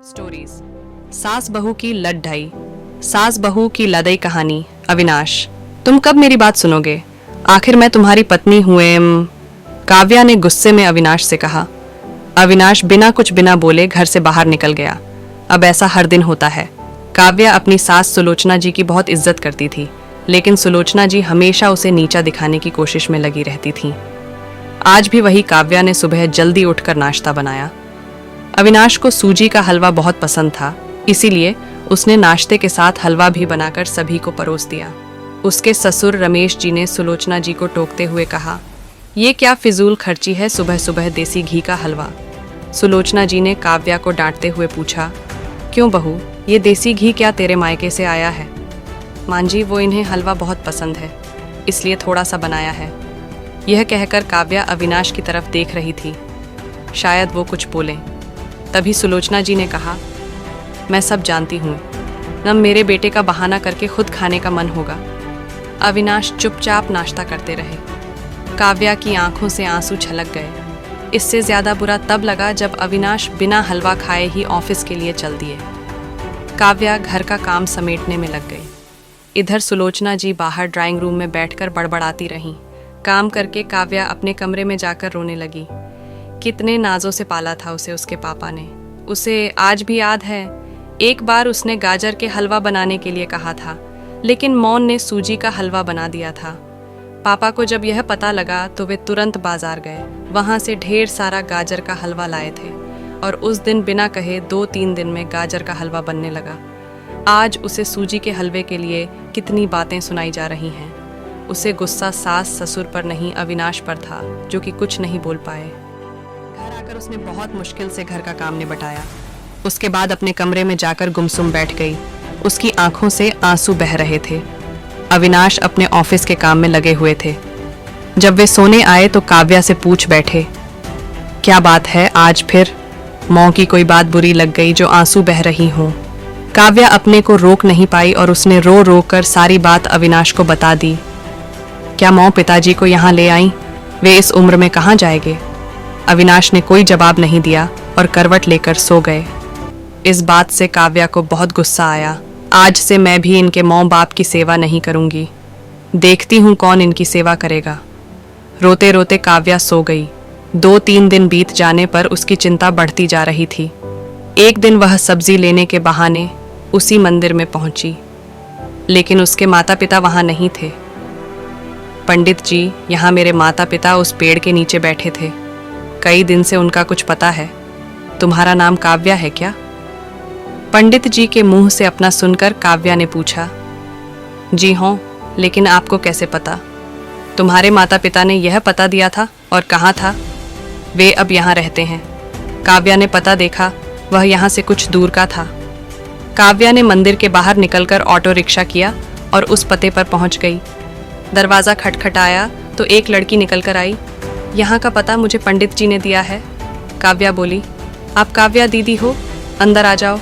Stories. सास बहू की लड़ाई, सास बहू की लड़ाई कहानी। अविनाश, तुम कब मेरी बात सुनोगे? आखिर मैं तुम्हारी पत्नी हुए। काव्या ने गुस्से में अविनाश से कहा। अविनाश बिना बोले घर से बाहर निकल गया। अब ऐसा हर दिन होता है। काव्या अपनी सास सुलोचना जी की बहुत इज्जत करती थी, लेकिन सुलोचना जी हमेशा उसे नीचा दिखाने की कोशिश में लगी रहती थीं। आज भी वही काव्या ने सुबह जल्दी उठकर नाश्ता बनाया। अविनाश को सूजी का हलवा बहुत पसंद था, इसीलिए उसने नाश्ते के साथ हलवा भी बनाकर सभी को परोस दिया। उसके ससुर रमेश जी ने सुलोचना जी को टोकते हुए कहा, ये क्या फिजूल खर्ची है सुबह सुबह देसी घी का हलवा। सुलोचना जी ने काव्या को डांटते हुए पूछा, क्यों बहू, ये देसी घी क्या तेरे मायके से आया है? मां जी, वो इन्हें हलवा बहुत पसंद है, इसलिए थोड़ा सा बनाया है। यह कहकर काव्या अविनाश की तरफ देख रही थी, शायद वो कुछ बोलें। तभी सुलोचना जी ने कहा, मैं सब जानती हूँ, न मेरे बेटे का बहाना करके खुद खाने का मन होगा। अविनाश चुपचाप नाश्ता करते रहे। काव्या की आंखों से आंसू छलक गए। इससे ज़्यादा बुरा तब लगा जब अविनाश बिना हलवा खाए ही ऑफिस के लिए चल दिए। काव्या घर का काम समेटने में लग गई। इधर सुलोचना जी बाहर ड्राइंग रूम में बैठकर बड़बड़ाती रहीं। काम करके काव्या अपने कमरे में जाकर रोने लगी। कितने नाजों से पाला था उसे उसके पापा ने। उसे आज भी याद है, एक बार उसने गाजर के हलवा बनाने के लिए कहा था, लेकिन मौन ने सूजी का हलवा बना दिया था। पापा को जब यह पता लगा तो वे तुरंत बाजार गए। वहाँ से ढेर सारा गाजर का हलवा लाए थे और उस दिन बिना कहे 2-3 दिन में गाजर का हलवा बनने लगा। आज उसे सूजी के हलवे के लिए कितनी बातें सुनाई जा रही हैं। उसे गुस्सा सास ससुर पर नहीं, अविनाश पर था, जो कि कुछ नहीं बोल पाए। घर आकर उसने बहुत मुश्किल से घर का काम निपटाया। उसके बाद अपने कमरे में जाकर गुमसुम बैठ गई। उसकी आंखों से आंसू बह रहे थे। अविनाश अपने ऑफिस के काम में लगे हुए थे। जब वे सोने आए तो काव्या से पूछ बैठे, क्या बात है आज फिर? मौं की कोई बात बुरी लग गई जो आंसू बह रही हों? काव्या अपने को रोक नहीं पाई और उसने रो रो कर सारी बात अविनाश को बता दी। क्या मौं पिताजी को यहाँ ले आई? वे इस उम्र में कहाँ जाएंगे? अविनाश ने कोई जवाब नहीं दिया और करवट लेकर सो गए। इस बात से काव्या को बहुत गुस्सा आया। आज से मैं भी इनके मौं बाप की सेवा नहीं करूंगी। देखती हूँ कौन इनकी सेवा करेगा। रोते रोते काव्या सो गई। 2-3 दिन बीत जाने पर उसकी चिंता बढ़ती जा रही थी। एक दिन वह सब्जी लेने के बहाने उसी मंदिर में पहुंची, लेकिन उसके माता पिता वहां नहीं थे। पंडित जी, यहाँ मेरे माता पिता उस पेड़ के नीचे बैठे थे। कई दिन से उनका कुछ पता है। तुम्हारा नाम काव्या है क्या? पंडित जी के मुंह से अपना सुनकर काव्या ने पूछा। जी हाँ, लेकिन आपको कैसे पता? तुम्हारे माता पिता ने यह पता दिया था। और कहाँ था? वे अब यहाँ रहते हैं। काव्या ने पता देखा, वह यहाँ से कुछ दूर का था। काव्या ने मंदिर के बाहर निकलकर ऑटो रिक्शा किया और उस पते पर पहुँच गई। दरवाज़ा खटखटाया तो एक लड़की निकल कर आई। यहाँ का पता मुझे पंडित जी ने दिया है। काव्या बोली, आप काव्या दीदी हो? अंदर आ जाओ।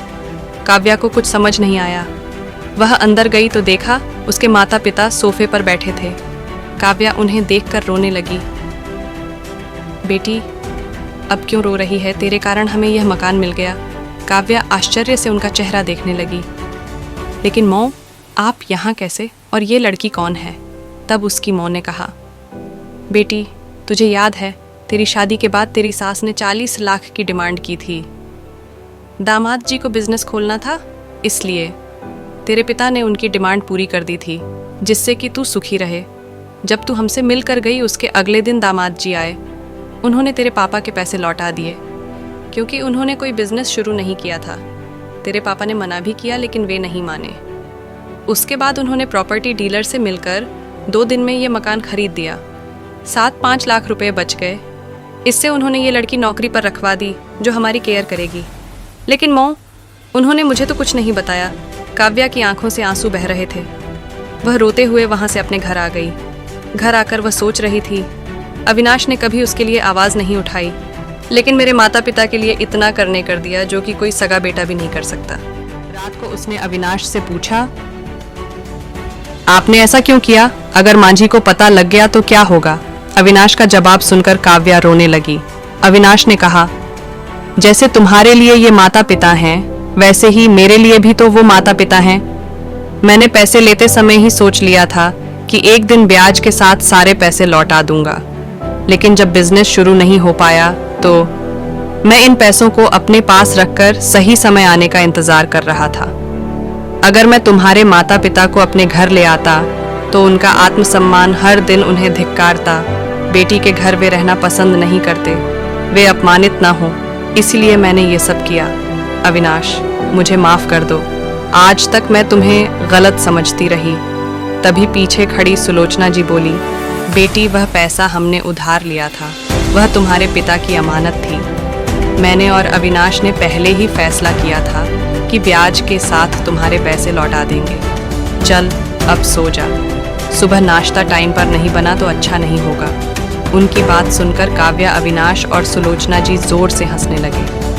काव्या को कुछ समझ नहीं आया। वह अंदर गई तो देखा उसके माता पिता सोफे पर बैठे थे। काव्या उन्हें देखकर रोने लगी। बेटी, अब क्यों रो रही है? तेरे कारण हमें यह मकान मिल गया। काव्या आश्चर्य से उनका चेहरा देखने लगी। लेकिन मौं, आप यहाँ कैसे? और ये लड़की कौन है? तब उसकी मौं ने कहा, बेटी, तुझे याद है, तेरी शादी के बाद तेरी सास ने 40 लाख की डिमांड की थी। दामाद जी को बिजनेस खोलना था, इसलिए तेरे पिता ने उनकी डिमांड पूरी कर दी थी, जिससे कि तू सुखी रहे। जब तू हमसे मिलकर गई उसके अगले दिन दामाद जी आए। उन्होंने तेरे पापा के पैसे लौटा दिए, क्योंकि उन्होंने कोई बिजनेस शुरू नहीं किया था। तेरे पापा ने मना भी किया, लेकिन वे नहीं माने। उसके बाद उन्होंने प्रॉपर्टी डीलर से मिलकर 2 दिन में ये मकान खरीद दिया। 7-5 लाख रुपए बच गए। इससे उन्होंने ये लड़की नौकरी पर रखवा दी, जो हमारी केयर करेगी। लेकिन मौं, उन्होंने मुझे तो कुछ नहीं बताया। काव्या की आंखों से आंसू बह रहे थे। वह रोते हुए वहां से अपने घर आ गई। घर आकर वह सोच रही थी, अविनाश ने कभी उसके लिए आवाज़ नहीं उठाई, लेकिन मेरे माता पिता के लिए इतना करने कर दिया जो कि कोई सगा बेटा भी नहीं कर सकता। रात को उसने अविनाश से पूछा, आपने ऐसा क्यों किया? अगर मांझी को पता लग गया तो क्या होगा? अविनाश का जवाब सुनकर काव्या रोने लगी। अविनाश ने कहा, जैसे तुम्हारे लिए ये माता पिता हैं, वैसे ही मेरे लिए भी तो वो माता पिता हैं। मैंने पैसे लेते समय ही सोच लिया था कि एक दिन ब्याज के साथ सारे पैसे लौटा दूंगा, लेकिन जब बिजनेस शुरू नहीं हो पाया तो मैं इन पैसों को अपने पास रखकर सही समय आने का इंतजार कर रहा था। अगर मैं तुम्हारे माता पिता को अपने घर ले आता तो उनका आत्मसम्मान हर दिन उन्हें धिक्कारता। बेटी के घर वे रहना पसंद नहीं करते, वे अपमानित ना हो, इसलिए मैंने ये सब किया। अविनाश, मुझे माफ कर दो। आज तक मैं तुम्हें गलत समझती रही। तभी पीछे खड़ी सुलोचना जी बोली, बेटी, वह पैसा हमने उधार लिया था, वह तुम्हारे पिता की अमानत थी। मैंने और अविनाश ने पहले ही फैसला किया था कि ब्याज के साथ तुम्हारे पैसे लौटा देंगे। चल अब सो जा, सुबह नाश्ता टाइम पर नहीं बना तो अच्छा नहीं होगा। उनकी बात सुनकर काव्या, अविनाश और सुलोचना जी जोर से हंसने लगे।